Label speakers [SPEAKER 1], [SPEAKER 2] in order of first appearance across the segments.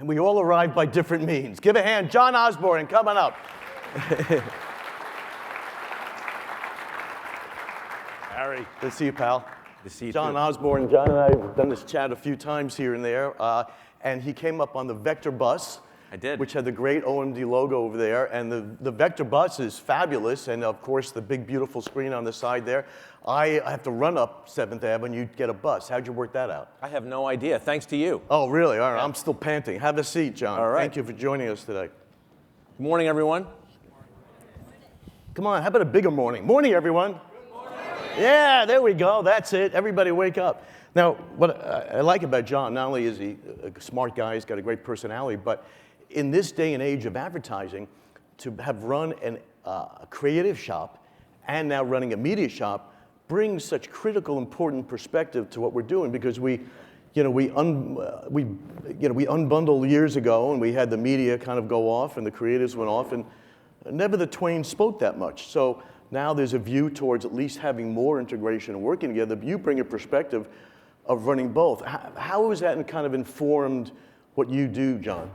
[SPEAKER 1] And we all arrived by different means. Give a hand, John Osborn, coming up. Harry, good to see you, pal.
[SPEAKER 2] Good to see you,
[SPEAKER 1] John
[SPEAKER 2] too.
[SPEAKER 1] Osborn. John and I have done this chat a few times here and there, and he came up on the Vector bus.
[SPEAKER 2] I did.
[SPEAKER 1] Which had the great OMD logo over there, and the Vector bus is fabulous, and of course the big beautiful screen on the side there. I have to run up 7th Avenue, get a bus. How'd you work that out?
[SPEAKER 2] I have no idea, thanks to you.
[SPEAKER 1] Oh, really? All right,
[SPEAKER 2] Yeah.
[SPEAKER 1] I'm still panting. Have a seat, John.
[SPEAKER 2] All right.
[SPEAKER 1] Thank you for joining us today.
[SPEAKER 2] Good morning, everyone.
[SPEAKER 1] Come on, how about a bigger morning? Morning, everyone. Good morning. Yeah, there we go. That's it. Everybody wake up. Now, what I like about John, not only is he a smart guy, he's got a great personality, but in this day and age of advertising, to have run a creative shop and now running a media shop brings such critical, important perspective to what we're doing, because we unbundled years ago and we had the media kind of go off and the creatives went off, and never the twain spoke that much. So now there's a view towards at least having more integration and working together. You bring a perspective of running both. How has that kind of informed what you do, John?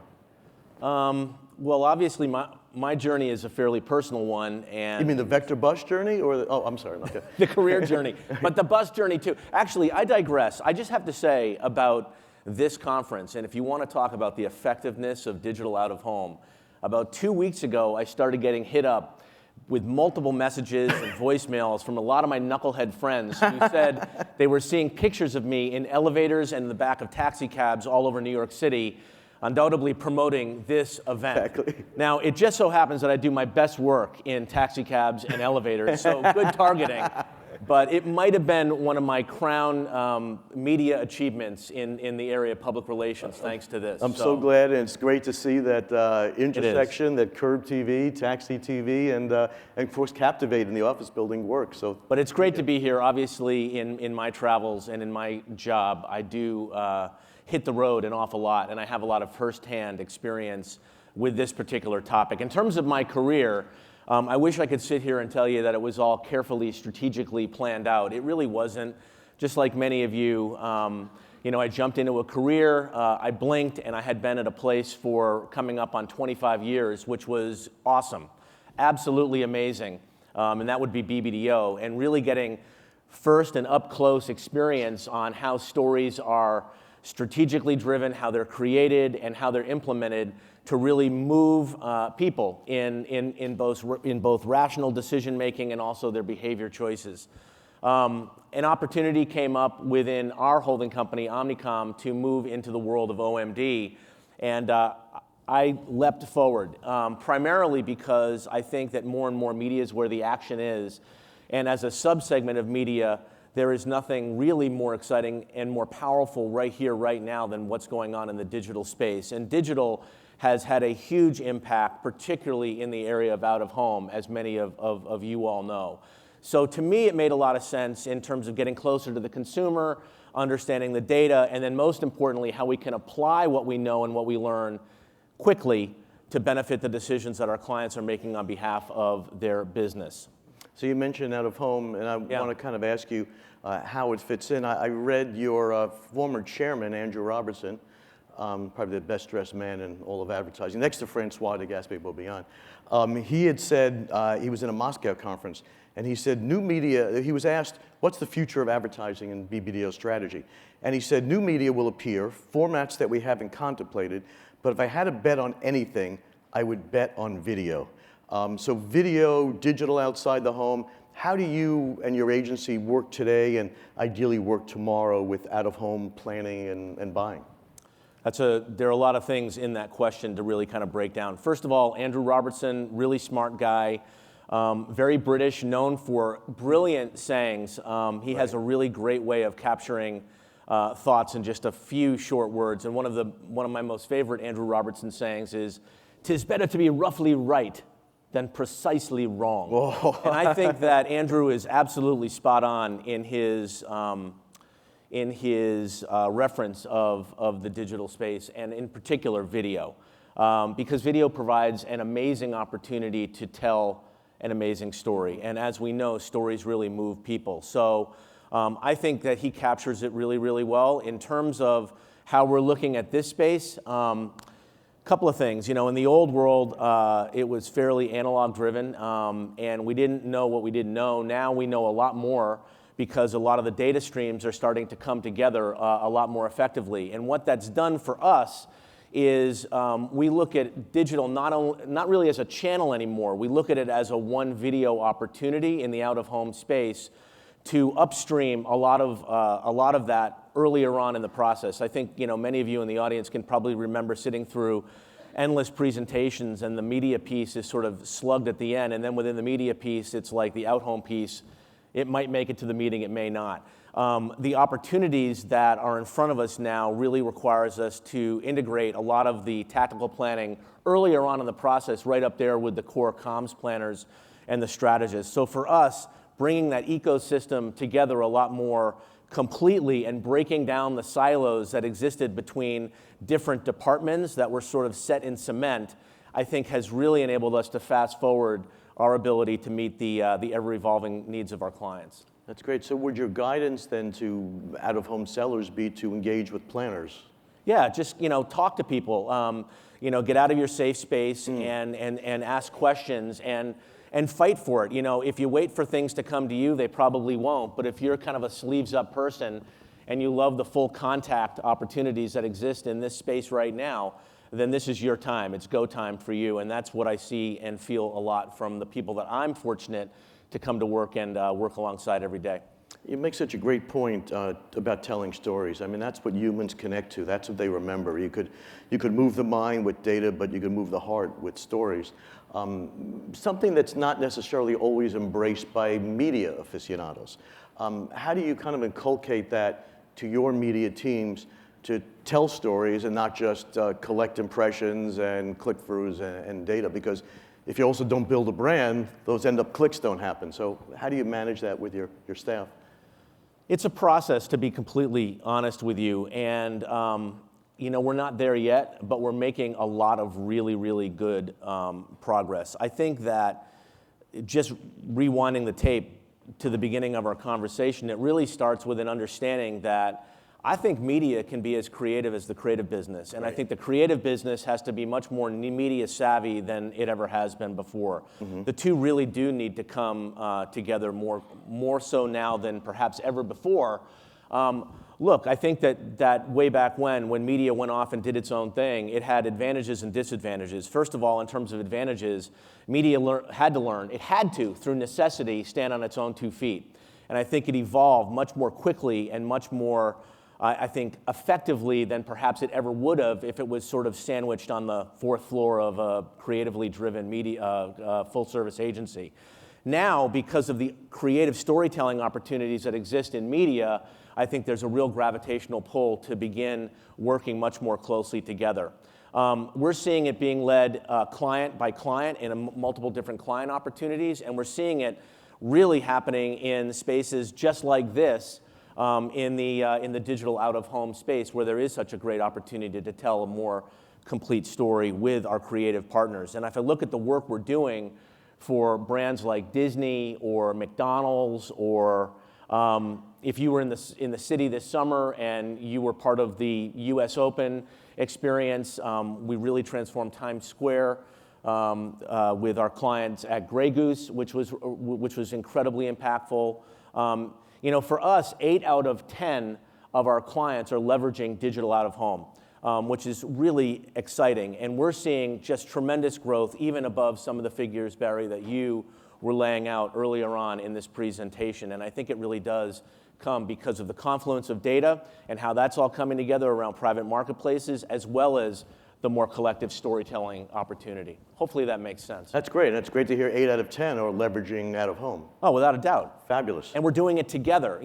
[SPEAKER 2] Well, obviously, my journey is a fairly personal one, and
[SPEAKER 1] You mean the Vector bus journey, or oh, I'm sorry, okay.
[SPEAKER 2] the career journey, but the bus journey too. Actually, I digress. I just have to say about this conference, and if you want to talk about the effectiveness of digital out of home, about 2 weeks ago, I started getting hit up with multiple messages and voicemails from a lot of my knucklehead friends who said they were seeing pictures of me in elevators and in the back of taxi cabs all over New York City, undoubtedly promoting this event.
[SPEAKER 1] Exactly.
[SPEAKER 2] Now, it just so happens that I do my best work in taxi cabs and elevators, so good targeting. But it might have been one of my crown media achievemof in the area of public relations, thanks to this.
[SPEAKER 1] I'm so glad, and it's great to see that intersection, that Curb TV, Taxi TV, and of course Captivate in the office building work. So,
[SPEAKER 2] but it's great to be here. Obviously, in my travels and in my job, I do hit the road an awful lot, and I have a lot of firsthand experience with this particular topic. In terms of my career, I wish I could sit here and tell you that it was all carefully, strategically planned out. It really wasn't. Just like many of you, I jumped into a career, I blinked, and I had been at a place for coming up on 25 years, which was awesome, absolutely amazing, and that would be BBDO, and really getting first and up-close experience on how stories are strategically driven, how they're created, and how they're implemented to really move people in both rational decision making and also their behavior choices. An opportunity came up within our holding company, Omnicom, to move into the world of OMD, and I leapt forward, primarily because I think that more and more media is where the action is, and as a subsegment of media, there is nothing really more exciting and more powerful right here, right now, than what's going on in the digital space. And digital has had a huge impact, particularly in the area of out of home, as many of you all know. So to me, it made a lot of sense in terms of getting closer to the consumer, understanding the data, and then most importantly, how we can apply what we know and what we learn quickly to benefit the decisions that our clients are making on behalf of their business.
[SPEAKER 1] So you mentioned out of home, and I want to kind of ask you how it fits in. I read your former chairman, Andrew Robertson, probably the best dressed man in all of advertising, next to Francois de Gaspé-Beaubien. He had said, he was in a Moscow conference, and he said new media, he was asked, what's the future of advertising and BBDO strategy? And he said, new media will appear, formats that we haven't contemplated, but if I had to bet on anything, I would bet on video. So video, digital outside the home, how do you and your agency work today and ideally work tomorrow with out-of-home planning and buying?
[SPEAKER 2] There are a lot of things in that question to really kind of break down. First of all, Andrew Robertson, really smart guy, very British, known for brilliant sayings. He has a really great way of capturing thoughts in just a few short words. And one of my most favorite Andrew Robertson sayings is, "'Tis better to be roughly right than precisely wrong."
[SPEAKER 1] Whoa.
[SPEAKER 2] And I think that Andrew is absolutely spot on in his reference of the digital space, and in particular video, because video provides an amazing opportunity to tell an amazing story. And as we know, stories really move people. So I think that he captures it really, really well. In terms of how we're looking at this space, Couple of things. In the old world, it was fairly analog driven, and we didn't know what we didn't know. Now we know a lot more because a lot of the data streams are starting to come together a lot more effectively. And what that's done for us is we look at digital not really as a channel anymore. We look at it as a one video opportunity in the out-of-home space to upstream a lot of that earlier on in the process. I think many of you in the audience can probably remember sitting through endless presentations, and the media piece is sort of slugged at the end, and then within the media piece, it's like the out-home piece. It might make it to the meeting, it may not. The opportunities that are in front of us now really requires us to integrate a lot of the tactical planning earlier on in the process, right up there with the core comms planners and the strategists. So for us, bringing that ecosystem together a lot more completely and breaking down the silos that existed between different departments that were sort of set in cement, I think has really enabled us to fast forward our ability to meet the ever-evolving needs of our clients.
[SPEAKER 1] That's great. So would your guidance then to out-of-home sellers be to engage with planners?
[SPEAKER 2] Yeah, just talk to people. Get out of your safe space and ask questions and fight for it. If you wait for things to come to you, they probably won't. But if you're kind of a sleeves-up person and you love the full contact opportunities that exist in this space right now, then this is your time. It's go time for you. And that's what I see and feel a lot from the people that I'm fortunate to come to work and work alongside every day.
[SPEAKER 1] You make such a great point about telling stories. I mean, that's what humans connect to. That's what they remember. You could move the mind with data, but you could move the heart with stories. Something that's not necessarily always embraced by media aficionados. How do you kind of inculcate that to your media teams to tell stories and not just collect impressions and click-throughs and data? Because if you also don't build a brand, those clicks don't happen. So how do you manage that with your staff?
[SPEAKER 2] It's a process, to be completely honest with you, and we're not there yet, but we're making a lot of really, really good progress. I think that just rewinding the tape to the beginning of our conversation, it really starts with an understanding that I think media can be as creative as the creative business, and right. I think the creative business has to be much more media savvy than it ever has been before. Mm-hmm. The two really do need to come together more so now than perhaps ever before. Look, I think that way back when media went off and did its own thing, it had advantages and disadvantages. First of all, in terms of advantages, media had to, through necessity, stand on its own 2 feet. And I think it evolved much more quickly and much more I think effectively than perhaps it ever would have if it was sort of sandwiched on the 4th floor of a creatively driven media full-service agency. Now, because of the creative storytelling opportunities that exist in media, I think there's a real gravitational pull to begin working much more closely together. We're seeing it being led client by client in multiple different client opportunities, and we're seeing it really happening in spaces just like this, in the digital out-of-home space, where there is such a great opportunity to tell a more complete story with our creative partners. And if I look at the work we're doing for brands like Disney or McDonald's, or if you were in the city this summer and you were part of the US Open experience, we really transformed Times Square with our clients at Grey Goose, which was incredibly impactful. For us, 8 out of 10 of our clients are leveraging digital out-of-home, which is really exciting. And we're seeing just tremendous growth, even above some of the figures, Barry, that you were laying out earlier on in this presentation. And I think it really does come because of the confluence of data and how that's all coming together around private marketplaces, as well as the more collective storytelling opportunity. Hopefully that makes sense.
[SPEAKER 1] That's great. That's great to hear 8 out of 10 are leveraging out of home.
[SPEAKER 2] Oh, without a doubt.
[SPEAKER 1] Fabulous.
[SPEAKER 2] And we're doing it together.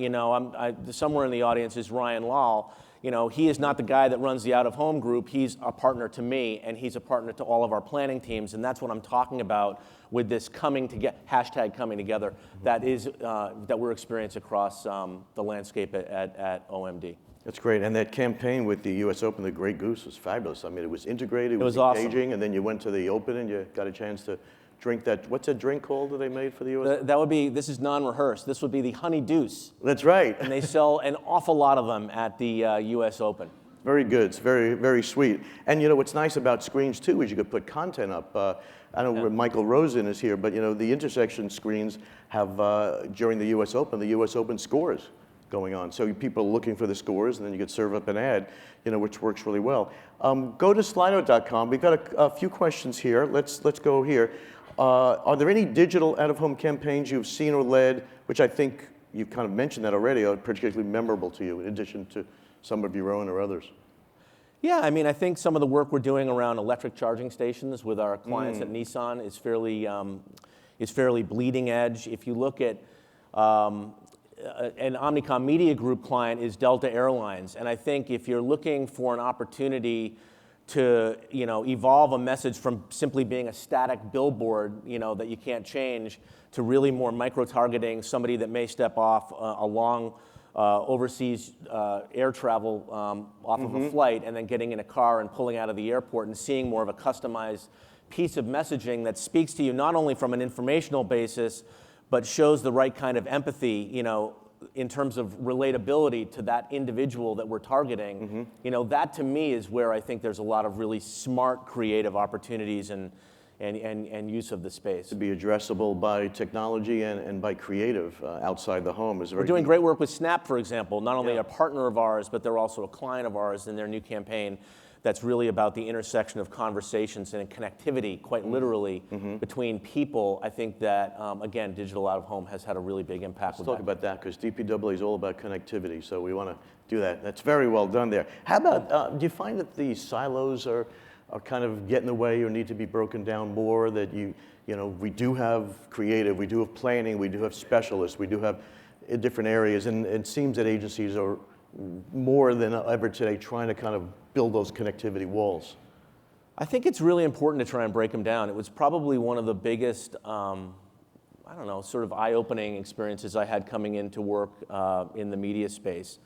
[SPEAKER 2] Somewhere in the audience is Ryan Lal. He is not the guy that runs the out-of-home group. He's a partner to me, and he's a partner to all of our planning teams, and that's what I'm talking about with this coming together, that we're experiencing across the landscape at OMD.
[SPEAKER 1] That's great, and that campaign with the US Open, the Grey Goose, was fabulous. I mean, it was integrated, it was engaging, awesome. And then you went to the Open and you got a chance to drink that. What's that drink called that they made for the US Open?
[SPEAKER 2] This is non-rehearsed. This would be the Honey Deuce.
[SPEAKER 1] That's right.
[SPEAKER 2] And they sell an awful lot of them at the US Open.
[SPEAKER 1] Very good. It's very, very sweet. And you know what's nice about screens too is you could put content up. I don't know where Michael Rosen is here, but you know the intersection screens have during the U.S. Open scores going on. So people are looking for the scores, and then you could serve up an ad, you know, which works really well. Go to Slido.com. We've got a few questions here. Let's go here. Are there any digital out-of-home campaigns you've seen or led, which I think you've kind of mentioned that already, are particularly memorable to you, in addition to some of your own or others?
[SPEAKER 2] Yeah, I mean, I think some of the work we're doing around electric charging stations with our clients at Nissan is fairly bleeding edge. If you look at an Omnicom Media Group client is Delta Airlines, and I think if you're looking for an opportunity to, you know, evolve a message from simply being a static billboard, you know, that you can't change, to really more micro-targeting somebody that may step off a long overseas air travel off of a flight, and then getting in a car and pulling out of the airport and seeing more of a customized piece of messaging that speaks to you not only from an informational basis, but shows the right kind of empathy, you know, in terms of relatability to that individual that we're targeting. You know, that to me is where I think there's a lot of really smart, creative opportunities and use of the space.
[SPEAKER 1] To be addressable by technology and by creative outside the home is very.
[SPEAKER 2] We're doing great work with Snap, for example, not only a partner of ours, but they're also a client of ours in their new campaign that's really about the intersection of conversations and connectivity, quite literally, between people. I think that, again, digital out-of-home has had a really big impact.
[SPEAKER 1] Let's talk about that, because DPW is all about connectivity, so we want to do that. That's very well done there. How about, do you find that the silos are kind of get in the way or need to be broken down more, that you know, we do have creative, we do have planning, we do have specialists, we do have different areas, and it seems that agencies are more than ever today trying to kind of build those connectivity walls?
[SPEAKER 2] I think it's really important to try and break them down. It was probably one of the biggest, I don't know, sort of eye-opening experiences I had coming into work in the media space.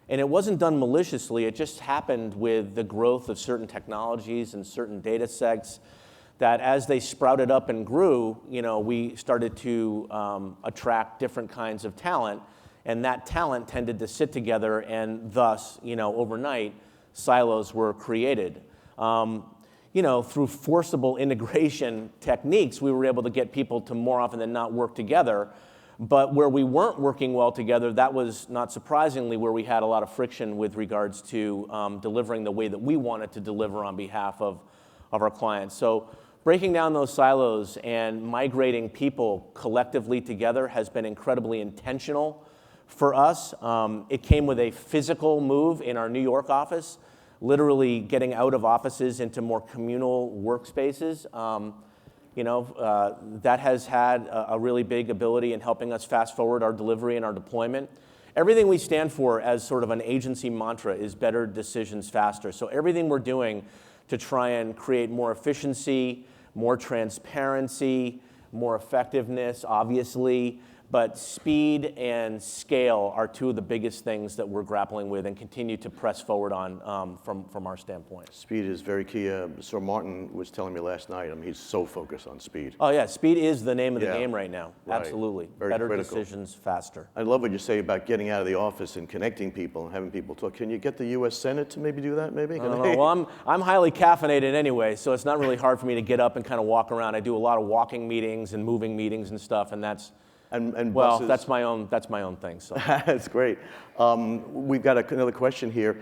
[SPEAKER 2] And it wasn't done maliciously, it just happened with the growth of certain technologies and certain data sets that as they sprouted up and grew, you know, we started to attract different kinds of talent, and that talent tended to sit together, and thus, you know, overnight, silos were created. You know, through forcible integration techniques, we were able to get people to more often than not work together. But where we weren't working well together, that was not surprisingly where we had a lot of friction with regards to delivering the way that we wanted to deliver on behalf of our clients. So breaking down those silos and migrating people collectively together has been incredibly intentional for us. It came with a physical move in our New York office, literally getting out of offices into more communal workspaces. You know, that has had a really big ability in helping us fast forward our delivery and our deployment. Everything we stand for as sort of an agency mantra is better decisions faster. So everything we're doing to try and create more efficiency, more transparency, more effectiveness, obviously, but speed and scale are two of the biggest things that we're grappling with and continue to press forward on from our standpoint.
[SPEAKER 1] Speed is very key. Sir Martin was telling me last night, I mean, he's so focused on speed.
[SPEAKER 2] Oh yeah, speed is the name of the game right now.
[SPEAKER 1] Right.
[SPEAKER 2] Absolutely.
[SPEAKER 1] Very
[SPEAKER 2] Better
[SPEAKER 1] critical.
[SPEAKER 2] decisions faster.
[SPEAKER 1] I love what you say about getting out of the office and connecting people and having people talk. Can you get the U.S. Senate to maybe do that, maybe?
[SPEAKER 2] Well, I'm highly caffeinated anyway, so it's not really hard for me to get up and kind of walk around. I do a lot of walking meetings and moving meetings and stuff, and that's well, that's my own thing. So
[SPEAKER 1] that's great. We've got another question here.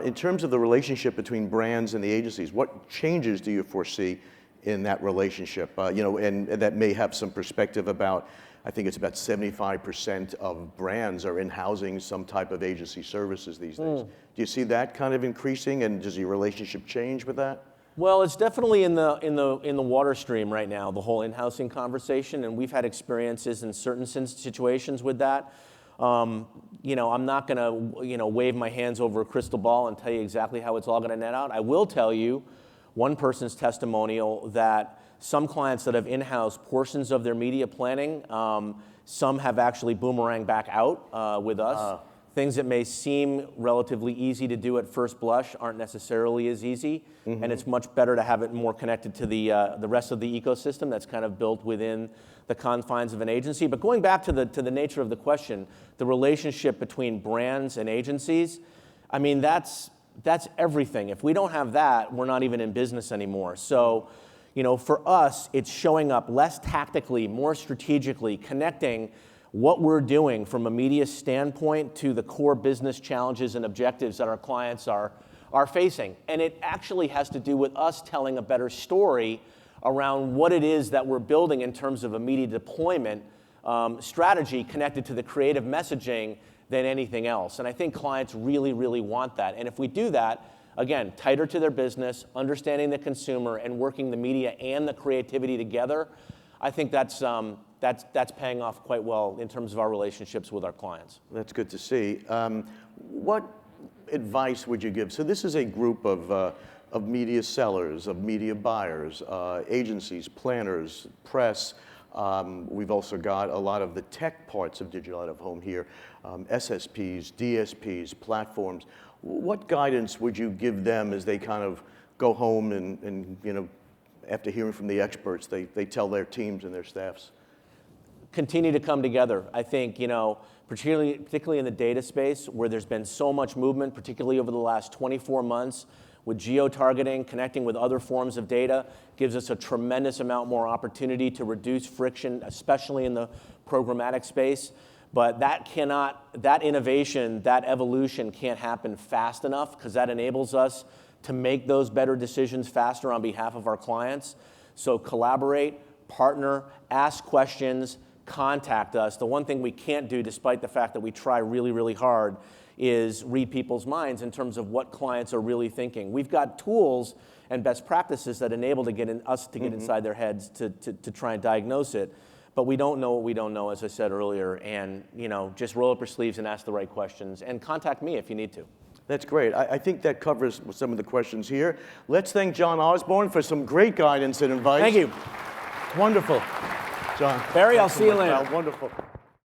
[SPEAKER 1] In terms of the relationship between brands and the agencies, what changes do you foresee in that relationship? You know, and that may have some perspective about. I think it's about 75% of brands are in-housing some type of agency services these days. Do you see that kind of increasing, and does your relationship change with that?
[SPEAKER 2] Well, it's definitely in the water stream right now, the whole in-housing conversation, and we've had experiences in certain situations with that. You know, I'm not going to wave my hands over a crystal ball and tell you exactly how it's all going to net out. I will tell you one person's testimonial that some clients that have in-house portions of their media planning, some have actually boomeranged back out with us. Things that may seem relatively easy to do at first blush aren't necessarily as easy, and it's much better to have it more connected to the rest of the ecosystem that's kind of built within the confines of an agency. But going back to the nature of the question, the relationship between brands and agencies, I mean, that's that's everything. If we don't have that, we're not even in business anymore. So, you know, for us, it's showing up less tactically, more strategically, connecting what we're doing from a media standpoint to the core business challenges and objectives that our clients are facing. And it actually has to do with us telling a better story around what it is that we're building in terms of a media deployment strategy connected to the creative messaging than anything else. And I think clients really, really want that. And if we do that, again, tighter to their business, understanding the consumer, and working the media and the creativity together, I think that's paying off quite well in terms of our relationships with our clients.
[SPEAKER 1] That's good to see. What advice would you give? So this is a group of media sellers, of media buyers, agencies, planners, press. We've also got a lot of the tech parts of digital out of home here, SSPs, DSPs, platforms. What guidance would you give them as they kind of go home and you know, after hearing from the experts, they tell their teams and their staffs?
[SPEAKER 2] Continue to come together. I think, you know, particularly in the data space where there's been so much movement, particularly over the last 24 months, with geo-targeting, connecting with other forms of data, gives us a tremendous amount more opportunity to reduce friction, especially in the programmatic space. But that innovation, that evolution can't happen fast enough because that enables us to make those better decisions faster on behalf of our clients. So collaborate, partner, ask questions, contact us. The one thing we can't do, despite the fact that we try really, really hard, is read people's minds in terms of what clients are really thinking. We've got tools and best practices that enable us to get inside their heads to try and diagnose it. But we don't know what we don't know, as I said earlier, and you know, just roll up your sleeves and ask the right questions, and contact me if you need to.
[SPEAKER 1] That's great. I think that covers some of the questions here. Let's thank John Osborn for some great guidance and advice.
[SPEAKER 2] Thank you.
[SPEAKER 1] Wonderful. John.
[SPEAKER 2] Barry, I'll see you later.
[SPEAKER 1] Wonderful.